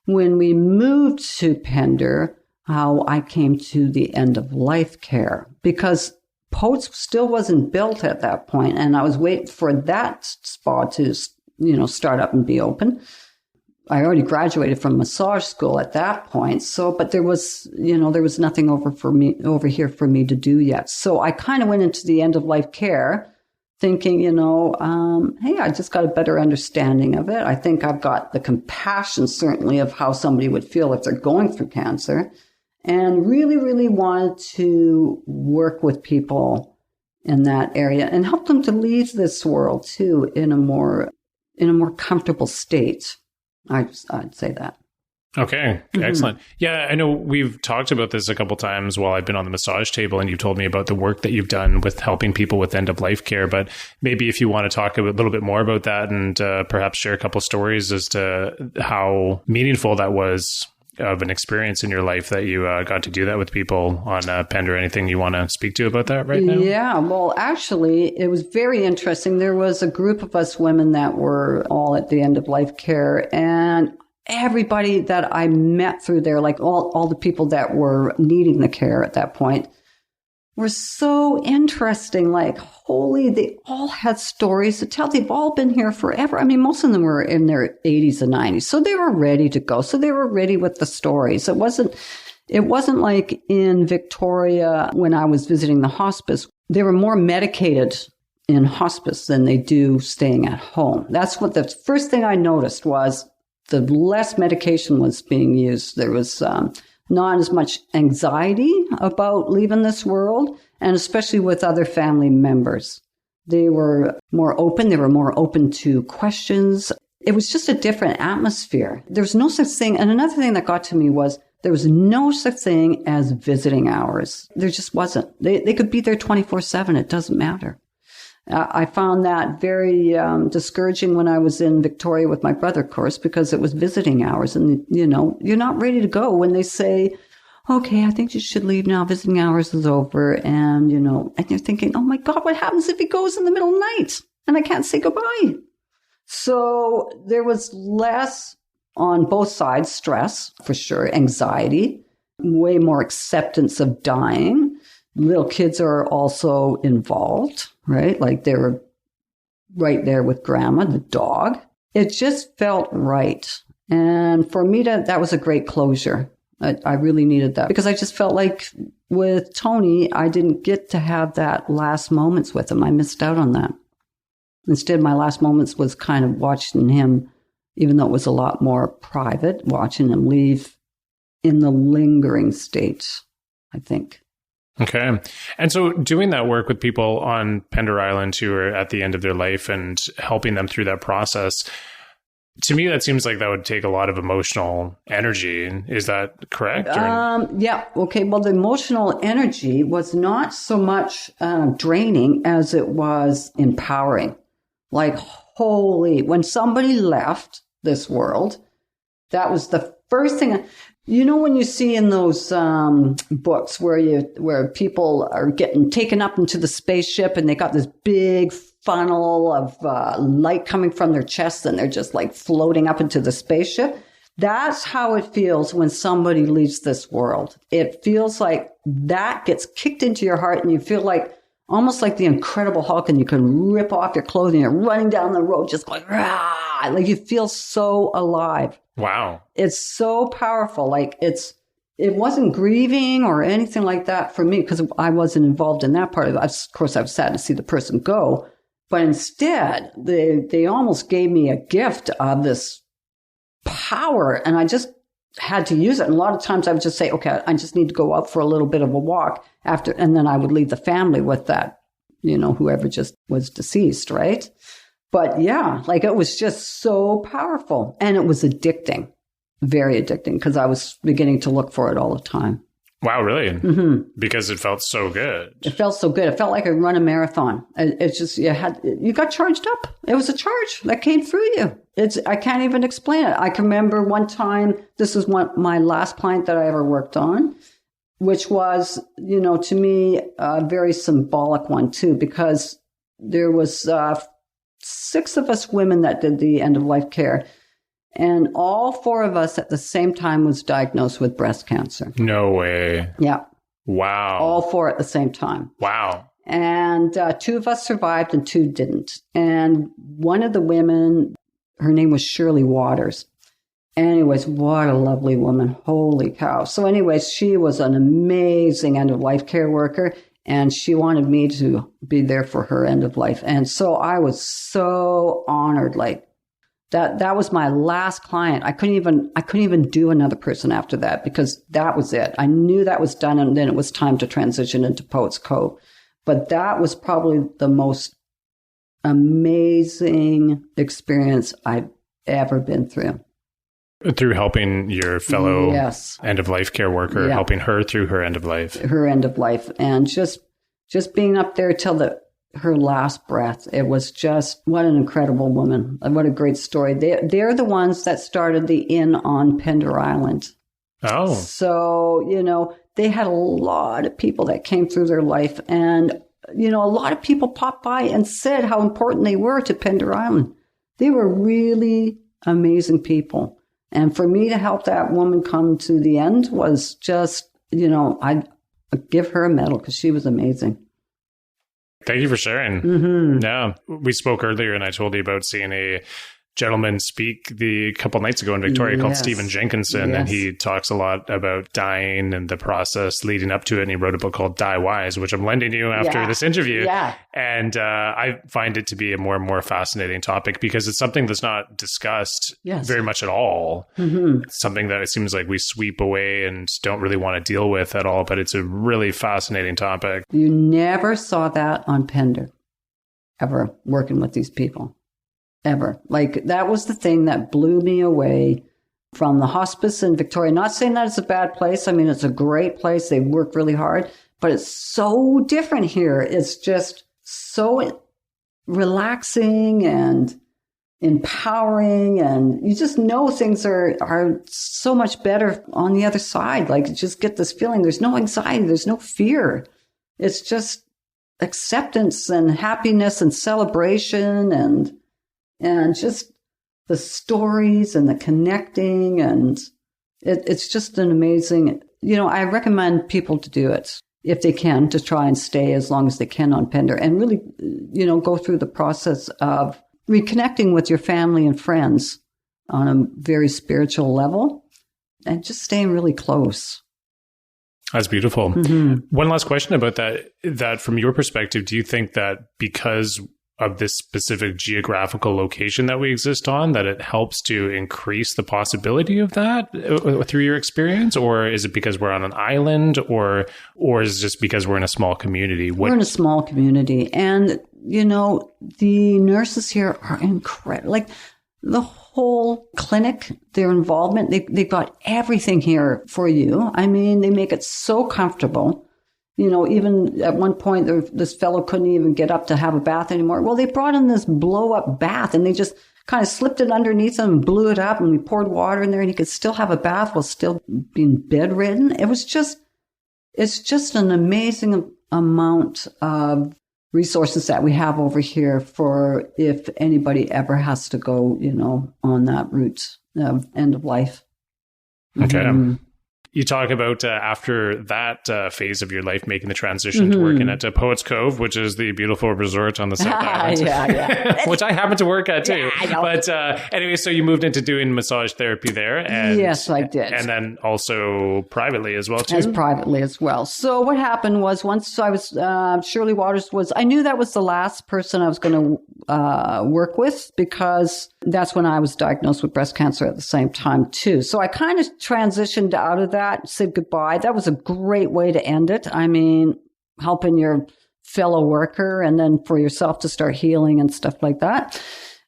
when we moved to Pender, how I came to the end of life care, because POTS still wasn't built at that point, and I was waiting for that spa to start up and be open. I already graduated from massage school at that point. So, but there was nothing over here for me to do yet. So I kind of went into the end of life care thinking, hey, I just got a better understanding of it. I think I've got the compassion, certainly, of how somebody would feel if they're going through cancer, and really, really wanted to work with people in that area and help them to leave this world too in a more comfortable state. I'd say that. Okay, mm-hmm. Excellent. Yeah, I know we've talked about this a couple times while I've been on the massage table, and you've told me about the work that you've done with helping people with end-of-life care. But maybe if you want to talk a little bit more about that and perhaps share a couple stories as to how meaningful that was of an experience in your life that you got to do that with people on Pender. Anything you want to speak to about that right now? Yeah, well, actually, it was very interesting. There was a group of us women that were all at the end of life care, and everybody that I met through there, like all the people that were needing the care at that point, were so interesting. Like, holy, they all had stories to tell. They've all been here forever. I mean, most of them were in their 80s and 90s. So they were ready to go. So they were ready with the stories. It wasn't like in Victoria when I was visiting the hospice. They were more medicated in hospice than they do staying at home. That's what the first thing I noticed was the less medication was being used. There was not as much anxiety about leaving this world, and especially with other family members. They were more open. They were more open to questions. It was just a different atmosphere. There was no such thing. And another thing that got to me was there was no such thing as visiting hours. There just wasn't. They could be there 24/7. It doesn't matter. I found that very discouraging when I was in Victoria with my brother, of course, because it was visiting hours. And, you know, you're not ready to go when they say, okay, I think you should leave now. Visiting hours is over. And, you know, and you're thinking, oh, my God, what happens if he goes in the middle of the night and I can't say goodbye? So there was less on both sides, stress, for sure, anxiety, way more acceptance of dying. Little kids are also involved, right? Like they were right there with grandma, the dog. It just felt right. And for me, that was a great closure. I really needed that because I just felt like with Tony, I didn't get to have that last moments with him. I missed out on that. Instead, my last moments was kind of watching him, even though it was a lot more private, watching him leave in the lingering state, I think. Okay. And so doing that work with people on Pender Island who are at the end of their life and helping them through that process, to me, that seems like that would take a lot of emotional energy. Is that correct? Yeah. Okay. Well, the emotional energy was not so much draining as it was empowering. Like, holy, when somebody left this world, that was the first thing. You know, when you see in those books where people are getting taken up into the spaceship and they got this big funnel of light coming from their chest and they're just like floating up into the spaceship. That's how it feels when somebody leaves this world. It feels like that gets kicked into your heart and you feel like almost like the Incredible Hulk and you can rip off your clothing. You're running down the road just going, rah! Like you feel so alive. Wow. It's so powerful. Like it wasn't grieving or anything like that for me because I wasn't involved in that part of it. Of course, I was sad to see the person go. But instead, they almost gave me a gift of this power and I just had to use it. And a lot of times I would just say, okay, I just need to go out for a little bit of a walk after, and then I would leave the family with that, you know, whoever just was deceased, right? But yeah, like it was just so powerful and it was addicting, very addicting because I was beginning to look for it all the time. Wow, really? Mm-hmm. Because it felt so good. It felt so good. It felt like I run a marathon. It's just, you got charged up. It was a charge that came through you. I can't even explain it. I can remember one time, this is my last client that I ever worked on, which was, you know, to me, a very symbolic one too, because there was 6 of us women that did the end of life care. And all 4 of us at the same time was diagnosed with breast cancer. No way. Yeah. Wow. All 4 at the same time. Wow. And 2 of us survived and 2 didn't. And one of the women, her name was Shelley Waters. Anyways, what a lovely woman. Holy cow. So anyways, she was an amazing end-of-life care worker. And she wanted me to be there for her end of life. And so I was so honored, like, that was my last client. I couldn't even do another person after that because that was it. I knew that was done and then it was time to transition into Poets Cove. But that was probably the most amazing experience I've ever been through. Through helping your fellow end-of-life care worker, helping her through her end of life. Her end of life. And just being up there till her last breath. It was just, what an incredible woman. What a great story. They're the ones that started the inn on Pender Island. Oh. So, you know, they had a lot of people that came through their life. And, you know, a lot of people popped by and said how important they were to Pender Island. They were really amazing people. And for me to help that woman come to the end was just, you know, give her a medal because she was amazing. Thank you for sharing. Mm-hmm. Yeah. We spoke earlier and I told you about seeing a gentleman speak a couple nights ago in Victoria called Stephen Jenkinson. And he talks a lot about dying and the process leading up to it. And he wrote a book called Die Wise, which I'm lending you after this interview. Yeah. And I find it to be a more and more fascinating topic because it's something that's not discussed very much at all. Mm-hmm. It's something that it seems like we sweep away and don't really want to deal with at all. But it's a really fascinating topic. You never saw that on Pender, ever working with these people. Ever. Like, that was the thing that blew me away from the hospice in Victoria. Not saying that it's a bad place. I mean, it's a great place. They work really hard, but it's so different here. It's just so relaxing and empowering. And you just know things are so much better on the other side. Like, you just get this feeling. There's no anxiety. There's no fear. It's just acceptance and happiness and celebration and just the stories and the connecting. And it's just an amazing, I recommend people to do it if they can, to try and stay as long as they can on Pender and really, go through the process of reconnecting with your family and friends on a very spiritual level and just staying really close. That's beautiful. Mm-hmm. One last question about that from your perspective, do you think that because of this specific geographical location that we exist on, that it helps to increase the possibility of that through your experience? Or is it because we're on an island or is it just because we're in a small community? We're in a small community. And, the nurses here are incredible. Like the whole clinic, their involvement, they've got everything here for you. I mean, they make it so comfortable. Even at one point, this fellow couldn't even get up to have a bath anymore. Well, they brought in this blow-up bath, and they just kind of slipped it underneath him and blew it up, and we poured water in there, and he could still have a bath while still being bedridden. It's just an amazing amount of resources that we have over here for if anybody ever has to go, on that route of end of life. Okay. Mm-hmm. You talk about after that phase of your life, making the transition to working at Poets Cove, which is the beautiful resort on the South Island, which I happen to work at too. Yeah, but anyway, so you moved into doing massage therapy there. And, yes, I did. And then also privately as well too? As privately as well. So what happened was once I was, Shirley Waters I knew that was the last person I was going to work with because that's when I was diagnosed with breast cancer at the same time too. So I kind of transitioned out of that. Said goodbye. That was a great way to end it. I mean, helping your fellow worker and then for yourself to start healing and stuff like that.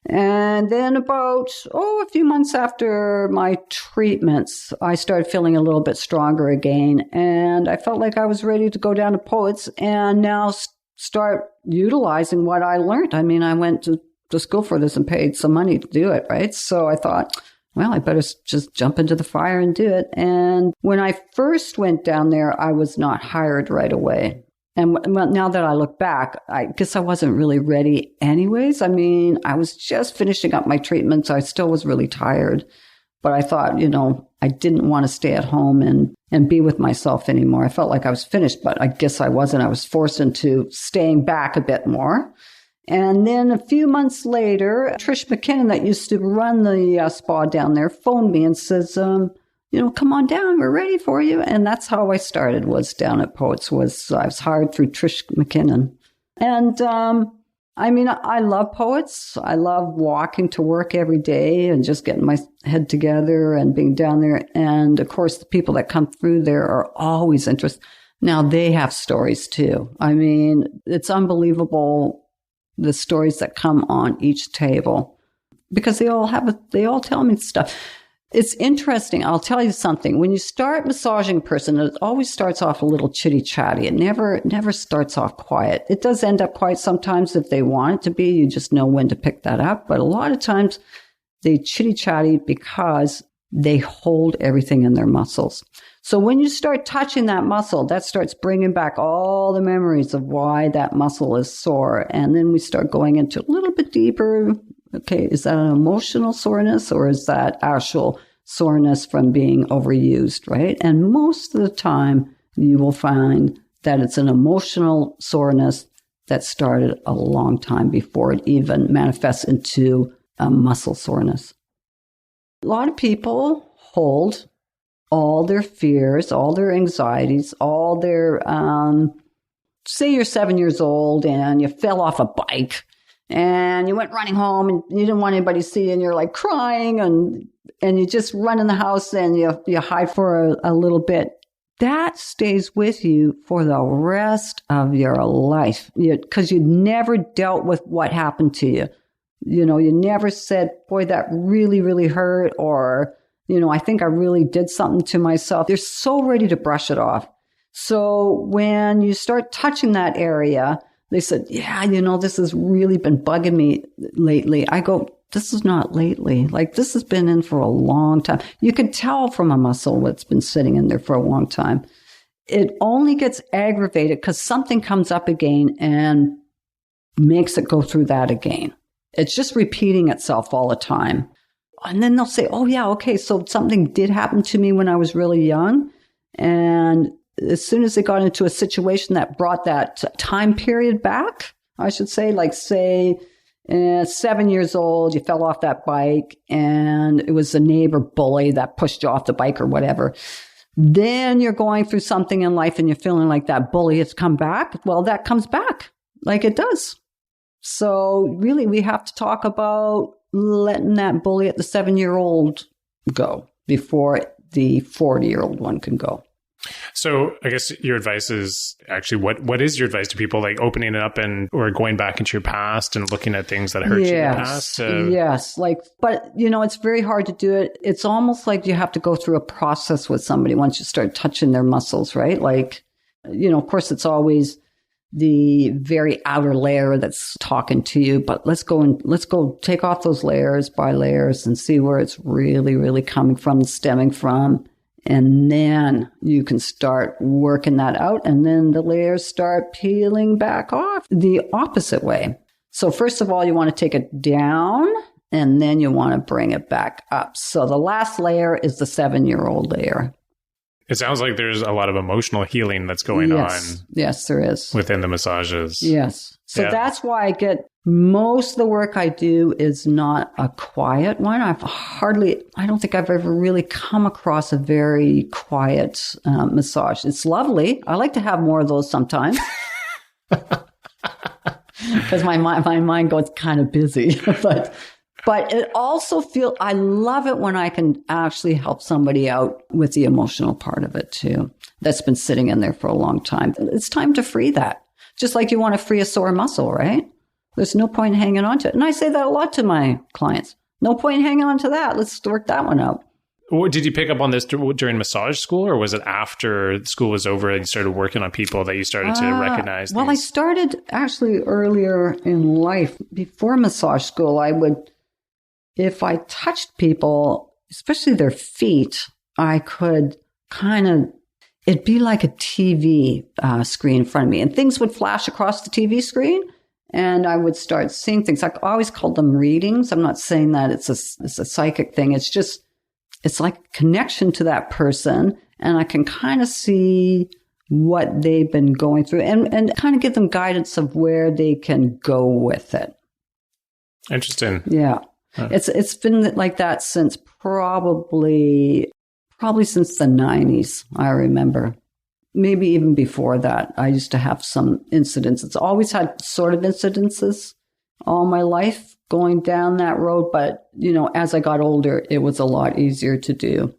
And then about, a few months after my treatments, I started feeling a little bit stronger again. And I felt like I was ready to go down to Poets and now start utilizing what I learned. I mean, I went to school for this and paid some money to do it, right? So I thought, well, I better just jump into the fire and do it. And when I first went down there, I was not hired right away. And now that I look back, I guess I wasn't really ready anyways. I mean, I was just finishing up my treatments. I still was really tired. But I thought, I didn't want to stay at home and be with myself anymore. I felt like I was finished, but I guess I wasn't. I was forced into staying back a bit more. And then a few months later, Trish McKinnon, that used to run the spa down there, phoned me and says, come on down, we're ready for you. And that's how I started, was down at Poets. I was hired through Trish McKinnon. And I love Poets. I love walking to work every day and just getting my head together and being down there. And of course, the people that come through there are always interested. Now, they have stories too. I mean, it's unbelievable, the stories that come on each table, because they all tell me stuff. It's interesting. I'll tell you something. When you start massaging a person, it always starts off a little chitty chatty. It never starts off quiet. It does end up quiet sometimes if they want it to be. You just know when to pick that up. But a lot of times they chitty chatty because they hold everything in their muscles. So when you start touching that muscle, that starts bringing back all the memories of why that muscle is sore. And then we start going into a little bit deeper. Okay, is that an emotional soreness or is that actual soreness from being overused, right? And most of the time, you will find that it's an emotional soreness that started a long time before it even manifests into a muscle soreness. A lot of people hold all their fears, all their anxieties, all their, say you're 7 years old and you fell off a bike and you went running home and you didn't want anybody to see and you're like crying and you just run in the house and you hide for a little bit. That stays with you for the rest of your life because you never dealt with what happened to you. You know, you never said, boy, that really, really hurt, or, you know, I think I really did something to myself. They're so ready to brush it off. So when you start touching that area, they said, yeah, you know, this has really been bugging me lately. I go, this is not lately. Like, this has been in for a long time. You can tell from a muscle what's been sitting in there for a long time. It only gets aggravated because something comes up again and makes it go through that again. It's just repeating itself all the time. And then they'll say, oh, yeah, okay, so something did happen to me when I was really young. And as soon as they got into a situation that brought that time period back, I should say, like, say, 7 years old, you fell off that bike and it was a neighbor bully that pushed you off the bike or whatever. Then you're going through something in life and you're feeling like that bully has come back. Well, that comes back like it does. So really, we have to talk about letting that bully at the 7-year-old go before the 40-year-old one can go. So I guess your advice is actually, what is your advice to people, like opening it up or going back into your past and looking at things that hurt you in the past? Yes. But you know, it's very hard to do it. It's almost like you have to go through a process with somebody once you start touching their muscles, right? Like, you know, of course, it's always the very outer layer that's talking to you, but let's go take off those layers by layers and see where it's really, really coming from, stemming from. And then you can start working that out. And then the layers start peeling back off the opposite way. So first of all, you want to take it down and then you want to bring it back up. So the last layer is the 7-year-old layer. It sounds like there's a lot of emotional healing that's going on. Yes, there is. Within the massages. Yes. So that's why most of the work I do is not a quiet one. I don't think I've ever really come across a very quiet massage. It's lovely. I like to have more of those sometimes. Because my mind goes kind of busy. But it also I love it when I can actually help somebody out with the emotional part of it too. That's been sitting in there for a long time. It's time to free that. Just like you want to free a sore muscle, right? There's no point in hanging on to it. And I say that a lot to my clients. No point in hanging on to that. Let's work that one out. Did you pick up on this during massage school, or was it after school was over and you started working on people that you started to recognize? Well, I started actually earlier in life. Before massage school, if I touched people, especially their feet, I could it'd be like a TV screen in front of me, and things would flash across the TV screen, and I would start seeing things. I always called them readings. I'm not saying that it's a psychic thing. It's like a connection to that person, and I can kind of see what they've been going through and kind of give them guidance of where they can go with it. Interesting. Yeah. Huh. It's been like that since probably since the 90s, I remember. Maybe even before that, I used to have some incidents. It's always had sort of incidences all my life going down that road. But, you know, as I got older, it was a lot easier to do.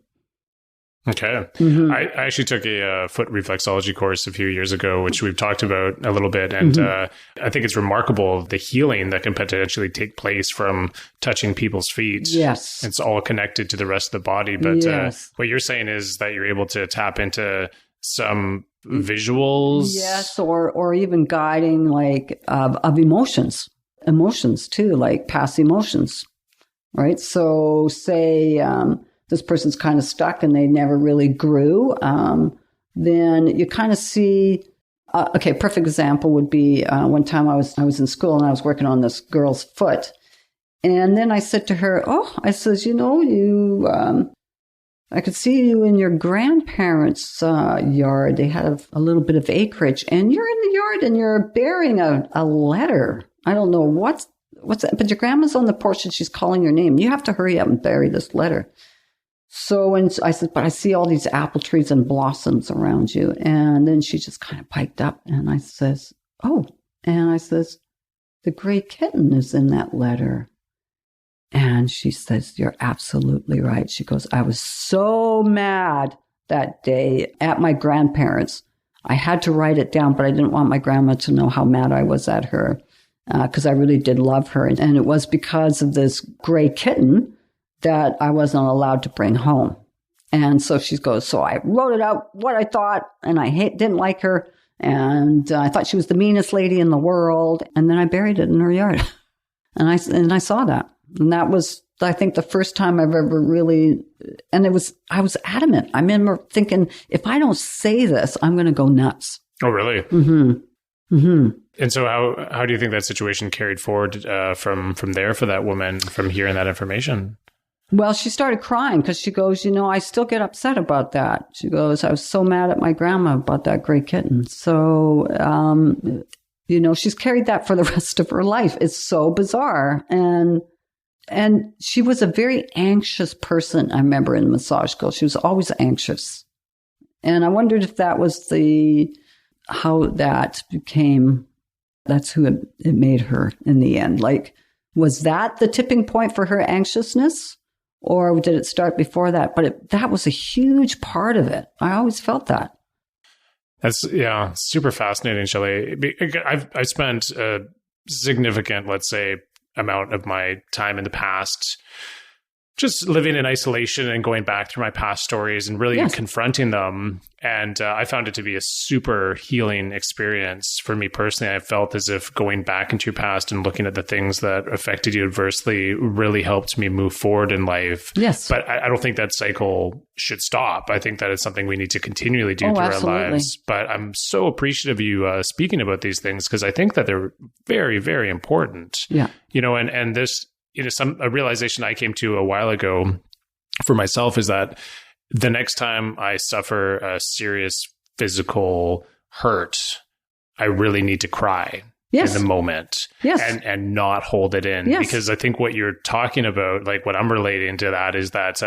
Okay. Mm-hmm. I actually took a foot reflexology course a few years ago, which we've talked about a little bit. And I think it's remarkable the healing that can potentially take place from touching people's feet. Yes. It's all connected to the rest of the body. But what you're saying is that you're able to tap into some visuals. Yes. Or even guiding like of emotions too, like past emotions. Right. So say, this person's kind of stuck and they never really grew, then you kind of see, perfect example would be one time I was in school and I was working on this girl's foot. And then I said to her, I says, you know, I could see you in your grandparents' yard. They had a little bit of acreage, and you're in the yard and you're burying a letter. I don't know what's that, but your grandma's on the porch and she's calling your name. You have to hurry up and bury this letter. So when I said, but I see all these apple trees and blossoms around you. And then she just kind of piped up and I says, oh, and I says, the gray kitten is in that letter. And she says, you're absolutely right. She goes, I was so mad that day at my grandparents. I had to write it down, but I didn't want my grandma to know how mad I was at her because I really did love her. And it was because of this gray kitten that I wasn't allowed to bring home. And so she goes, so I wrote it out, what I thought, and I didn't like her. And I thought she was the meanest lady in the world. And then I buried it in her yard. And I saw that. And that was, I think, the first time I've ever really, and I was adamant. I remember thinking, if I don't say this, I'm going to go nuts. Oh, really? Mm-hmm. Mm-hmm. And so how do you think that situation carried forward from there for that woman, from hearing that information? Well, she started crying because she goes, I still get upset about that. She goes, I was so mad at my grandma about that gray kitten. So, she's carried that for the rest of her life. It's so bizarre. And she was a very anxious person, I remember, in massage school. She was always anxious. And I wondered if that was how that became, that's who it made her in the end. Like, was that the tipping point for her anxiousness? Or did it start before that? But that was a huge part of it. I always felt that. That's, super fascinating, Shelley. I've spent a significant, let's say, amount of my time in the past just living in isolation and going back through my past stories and really confronting them. And I found it to be a super healing experience for me personally. I felt as if going back into your past and looking at the things that affected you adversely really helped me move forward in life. Yes. But I don't think that cycle should stop. I think that it's something we need to continually do through absolutely. Our lives. But I'm so appreciative of you speaking about these things because I think that they're very, very important. Yeah. And this, a realization I came to a while ago for myself is that the next time I suffer a serious physical hurt, I really need to cry in the moment and not hold it in. Yes. Because I think what you're talking about, like what I'm relating to that is that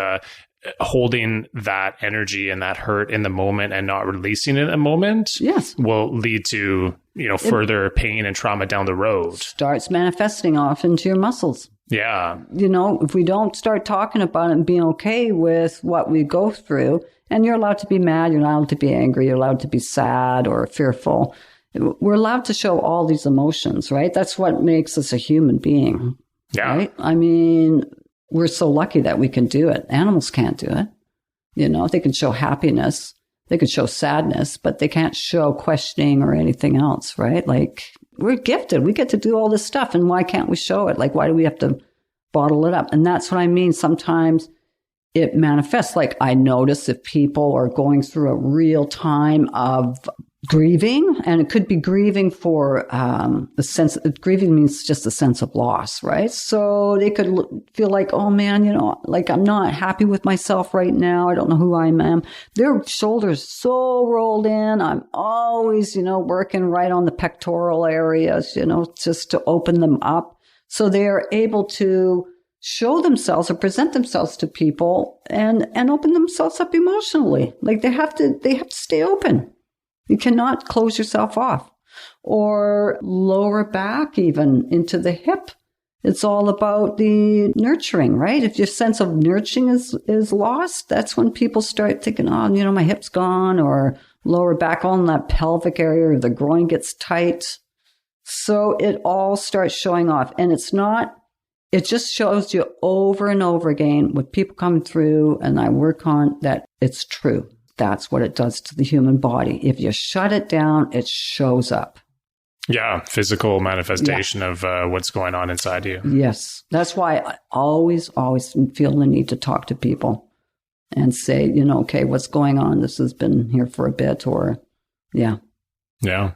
holding that energy and that hurt in the moment and not releasing it in the moment will lead to, further pain and trauma down the road. Starts manifesting off into your muscles. Yeah. If we don't start talking about it and being okay with what we go through, and you're allowed to be mad, you're allowed to be angry, you're allowed to be sad or fearful. We're allowed to show all these emotions, right? That's what makes us a human being. Yeah. Right? I mean, we're so lucky that we can do it. Animals can't do it. They can show happiness, they can show sadness, but they can't show questioning or anything else, right? Like, we're gifted. We get to do all this stuff. And why can't we show it? Like, why do we have to bottle it up? And that's what I mean. Sometimes it manifests. Like, I notice if people are going through a real time of grieving, and it could be grieving for the sense, grieving means just a sense of loss, right? So they could feel like, oh man, like I'm not happy with myself right now. I don't know who I am. Their shoulders so rolled in. I'm always, working right on the pectoral areas, just to open them up. So they're able to show themselves or present themselves to people and open themselves up emotionally. Like they have to stay open. You cannot close yourself off. Or lower back even into the hip. It's all about the nurturing, right? If your sense of nurturing is lost, that's when people start thinking, oh, my hip's gone, or lower back on that pelvic area, or the groin gets tight. So it all starts showing off. And it just shows you over and over again with people coming through, and I work on that it's true. That's what it does to the human body. If you shut it down, it shows up. Yeah, physical manifestation of what's going on inside you. Yes. That's why I always feel the need to talk to people and say, okay, what's going on? This has been here for a bit, or, yeah. Yeah.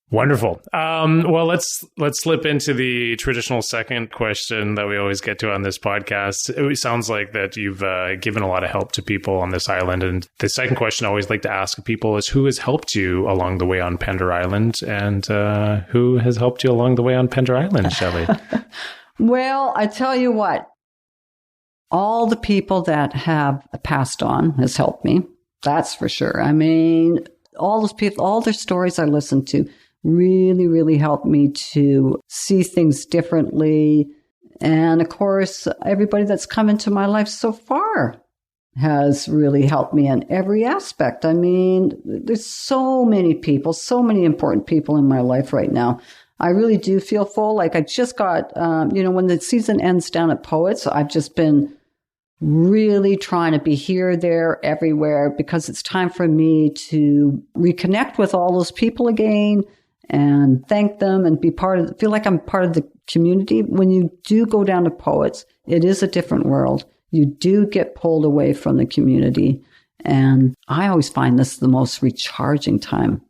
Wonderful. Well, let's slip into the traditional second question that we always get to on this podcast. It sounds like that you've given a lot of help to people on this island. And the second question I always like to ask people is who has helped you along the way on Pender Island, and who has helped you along the way on Pender Island, Shelley? Well, I tell you what, all the people that have passed on has helped me. That's for sure. I mean, all those people, all their stories I listened to really, really helped me to see things differently. And of course, everybody that's come into my life so far has really helped me in every aspect. I mean, there's so many people, so many important people in my life right now. I really do feel full. Like I just got, when the season ends down at Poets, I've just been really trying to be here, there, everywhere, because it's time for me to reconnect with all those people again and thank them and feel like I'm part of the community. When you do go down to Poets, it is a different world. You do get pulled away from the community. And I always find this the most recharging time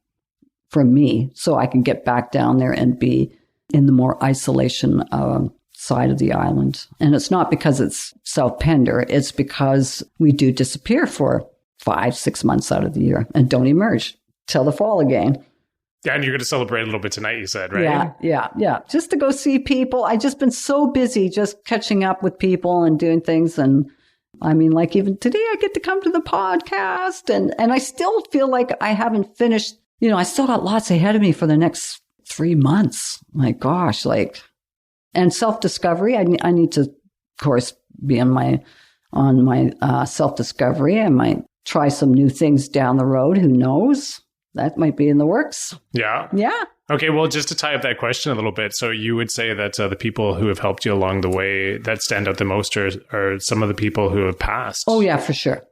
for me, so I can get back down there and be in the more isolation side of the island. And it's not because it's South Pender, it's because we do disappear for 5-6 months out of the year and don't emerge till the fall again. Yeah, and you're going to celebrate a little bit tonight, you said, right? Yeah. Just to go see people. I've just been so busy just catching up with people and doing things. And I mean, like even today, I get to come to the podcast and I still feel like I haven't finished. I still got lots ahead of me for the next 3 months. My gosh, and self-discovery. I need to, of course, be on my self-discovery. I might try some new things down the road. Who knows? That might be in the works. Yeah. Yeah. Okay, well, just to tie up that question a little bit, so you would say that the people who have helped you along the way that stand out the most are some of the people who have passed? Oh, yeah, for sure.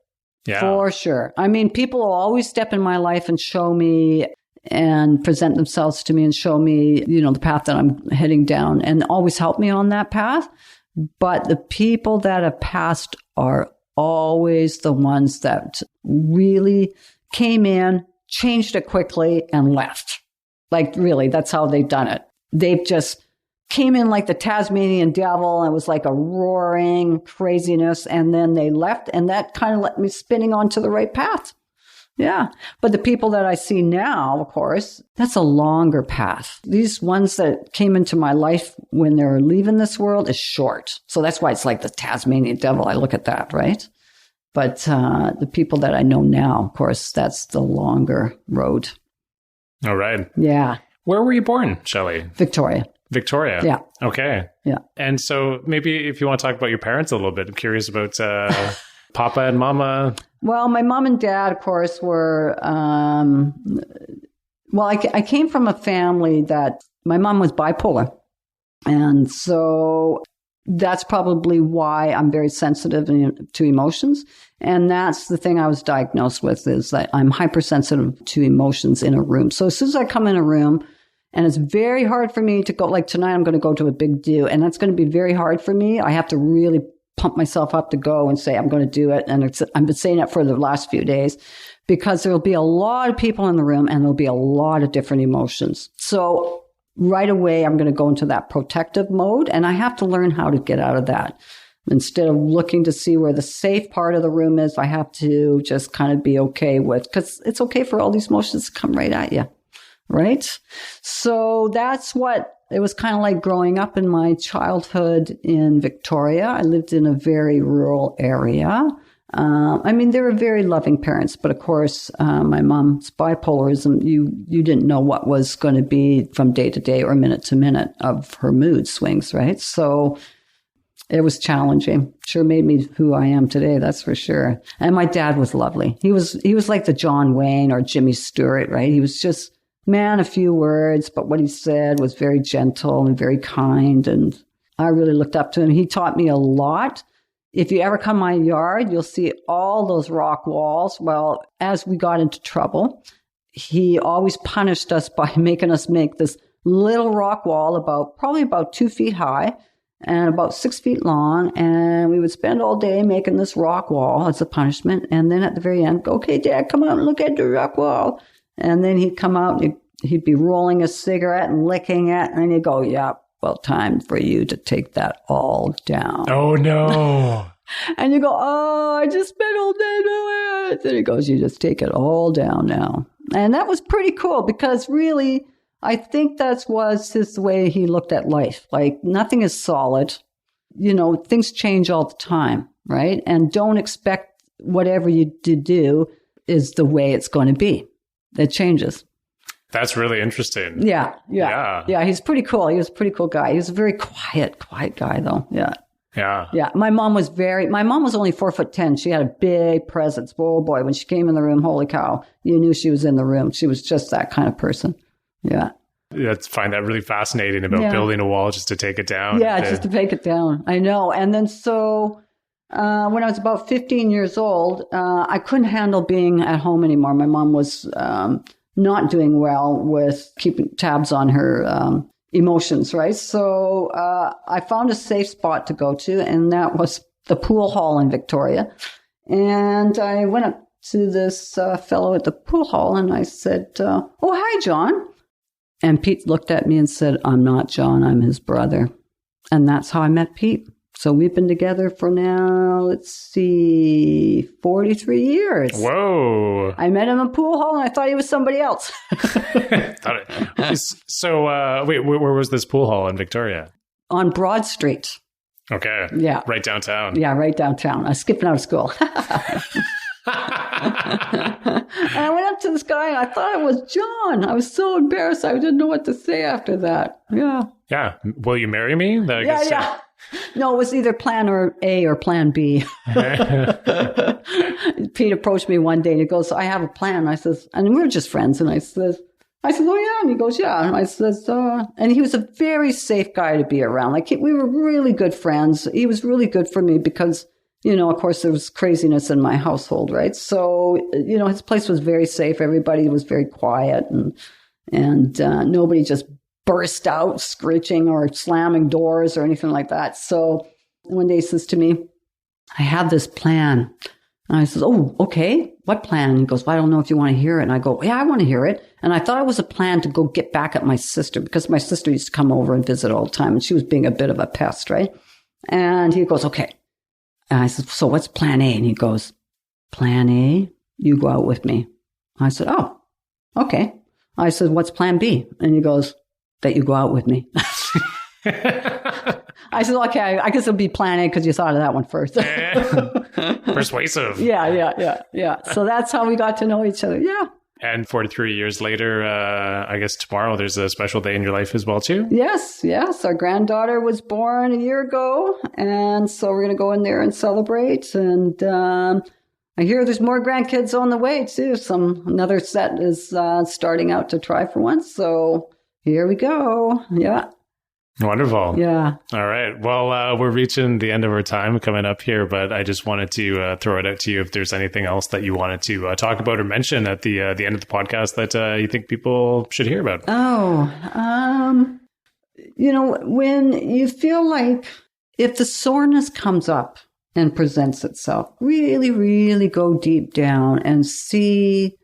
Yeah. For sure. I mean, people will always step in my life and show me and present themselves to me and show me, the path that I'm heading down and always help me on that path. But the people that have passed are always the ones that really came in, changed it quickly, and left. Like, really, that's how they've done it. They've just came in like the Tasmanian devil and it was like a roaring craziness. And then they left, and that kind of let me spinning onto the right path. Yeah. But the people that I see now, of course, that's a longer path. These ones that came into my life when they're leaving this world is short. So that's why it's like the Tasmanian devil. I look at that, right? But the people that I know now, of course, that's the longer road. All right. Yeah. Where were you born, Shelley? Victoria. Yeah. Okay. Yeah. And so maybe if you want to talk about your parents a little bit, I'm curious about Papa and Mama. Well, my mom and dad, of course, were, I came from a family that my mom was bipolar. And so that's probably why I'm very sensitive to emotions. And that's the thing I was diagnosed with, is that I'm hypersensitive to emotions in a room. So as soon as I come in a room, and it's very hard for me to go, like tonight, I'm going to go to a big do, and that's going to be very hard for me. I have to really pump myself up to go and say, I'm going to do it. And I've been saying that for the last few days, because there'll be a lot of people in the room and there'll be a lot of different emotions. So right away, I'm going to go into that protective mode, and I have to learn how to get out of that. Instead of looking to see where the safe part of the room is, I have to just kind of be okay with, because it's okay for all these emotions to come right at you. Right? So that's what it was kind of like growing up in my childhood in Victoria. I lived in a very rural area. They were very loving parents, but of course, my mom's bipolarism, you didn't know what was going to be from day to day or minute to minute of her mood swings, right? So it was challenging. Sure made me who I am today, that's for sure. And my dad was lovely. He was like the John Wayne or Jimmy Stewart, right? He was just, man, a few words, but what he said was very gentle and very kind. And I really looked up to him. He taught me a lot. If you ever come my yard, you'll see all those rock walls. Well, as we got into trouble, he always punished us by making us make this little rock wall probably about 2 feet high and about 6 feet long. And we would spend all day making this rock wall as a punishment. And then at the very end, okay, Dad, come out and look at the rock wall. And then he'd come out and he'd be rolling a cigarette and licking it. And he'd go, yeah, well, time for you to take that all down. Oh, no. And you go, oh, I just spent all day doing it. And he goes, you just take it all down now. And that was pretty cool because really, I think that was his way he looked at life. Like nothing is solid. Things change all the time, right? And don't expect whatever you do is the way it's going to be. It changes. That's really interesting. Yeah. He's pretty cool. He was a pretty cool guy. He was a very quiet guy though. Yeah. Yeah. My mom was only 4'10". She had a big presence. Oh boy, when she came in the room, holy cow, you knew she was in the room. She was just that kind of person. Yeah. I find that really fascinating about building a wall just to take it down. Yeah, just to take it down. I know. And then so when I was about 15 years old, I couldn't handle being at home anymore. My mom was not doing well with keeping tabs on her emotions, right? So I found a safe spot to go to, and that was the pool hall in Victoria. And I went up to this fellow at the pool hall, and I said, oh, hi, John. And Pete looked at me and said, I'm not John, I'm his brother. And that's how I met Pete. So we've been together for now, 43 years. Whoa. I met him in a pool hall and I thought he was somebody else. So, wait, where was this pool hall in Victoria? On Broad Street. Okay. Yeah. Right downtown. Yeah, right downtown. I was skipping out of school. And I went up to this guy and I thought it was John. I was so embarrassed. I didn't know what to say after that. Yeah. Yeah. Will you marry me? Yeah. No, it was either plan A or plan B. Pete approached me one day and he goes, I have a plan. I says, and we were just friends. And I said, oh yeah. And he goes, yeah. And I says, and he was a very safe guy to be around. Like we were really good friends. He was really good for me because, of course there was craziness in my household, right? So, his place was very safe. Everybody was very quiet and nobody just burst out screeching or slamming doors or anything like that. So one day he says to me, I have this plan. And I says, oh, okay. What plan? And he goes, well, I don't know if you want to hear it. And I go, yeah, I want to hear it. And I thought it was a plan to go get back at my sister because my sister used to come over and visit all the time. And she was being a bit of a pest, right? And he goes, okay. And I said, so what's plan A? And he goes, plan A, you go out with me. I said, oh, okay. I said, what's plan B? And he goes, that you go out with me. I said, okay, I guess it'll be plan A because you thought of that one first. Persuasive. Yeah. So that's how we got to know each other. Yeah. And 43 years later, I guess tomorrow there's a special day in your life as well, too? Yes. Our granddaughter was born a year ago. And so we're going to go in there and celebrate. And I hear there's more grandkids on the way, too. Another set is starting out to try for one. So here we go. Yeah. Wonderful. Yeah. All right. Well, we're reaching the end of our time coming up here, but I just wanted to throw it out to you if there's anything else that you wanted to talk about or mention at the end of the podcast that you think people should hear about. When you feel like if the soreness comes up and presents itself, really, really go deep down and see.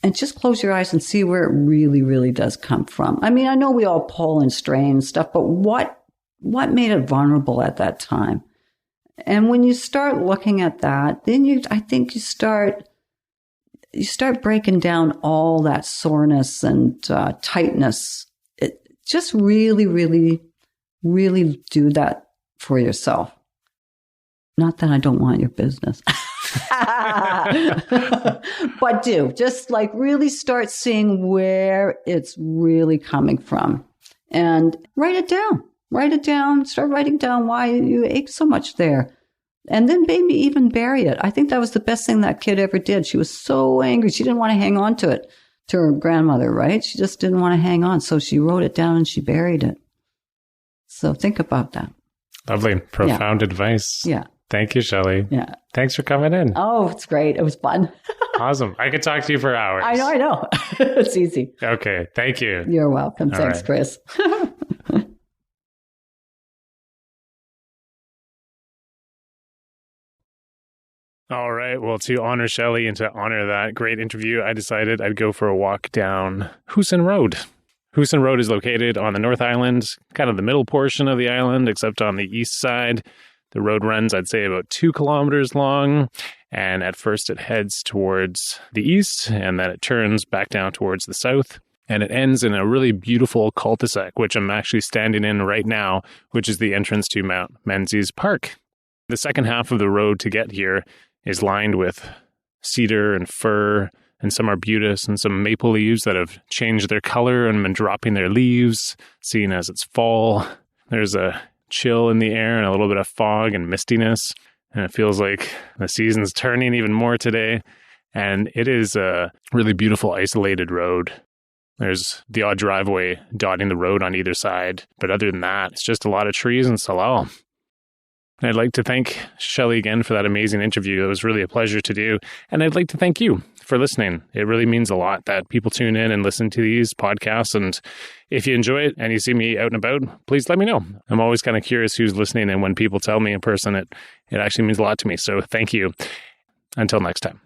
And just close your eyes and see where it really, really does come from. I mean, I know we all pull and strain and stuff, but what made it vulnerable at that time? And when you start looking at that, then I think you start breaking down all that soreness and tightness. Just really, really, really do that for yourself. Not that I don't want your business. But just like really start seeing where it's really coming from and write it down, start writing down why you ache so much there. And then maybe even bury it. I think that was the best thing that kid ever did. She was so angry. She didn't want to hang on to it, to her grandmother, right? She just didn't want to hang on. So she wrote it down and she buried it. So think about that. Lovely. Profound advice. Yeah. Thank you, Shelley. Yeah. Thanks for coming in. Oh, it's great. It was fun. Awesome. I could talk to you for hours. I know. It's easy. Okay. Thank you. You're welcome. All Thanks, right. Chris. All right. Well, to honor Shelley and to honor that great interview, I decided I'd go for a walk down Houston Road. Houston Road is located on the North Island, kind of the middle portion of the island, except on the east side. The road runs, I'd say, about 2 kilometers long. And at first it heads towards the east, and then it turns back down towards the south. And it ends in a really beautiful cul-de-sac, which I'm actually standing in right now, which is the entrance to Mount Menzies Park. The second half of the road to get here is lined with cedar and fir and some arbutus and some maple leaves that have changed their color and been dropping their leaves, seeing as it's fall. There's a chill in the air and a little bit of fog and mistiness. And it feels like the season's turning even more today. And it is a really beautiful, isolated road. There's the odd driveway dotting the road on either side. But other than that, it's just a lot of trees and salal. And I'd like to thank Shelley again for that amazing interview. It was really a pleasure to do. And I'd like to thank you for listening. It really means a lot that people tune in and listen to these podcasts. And if you enjoy it and you see me out and about, please let me know. I'm always kind of curious who's listening. And when people tell me in person, it actually means a lot to me. So thank you. Until next time.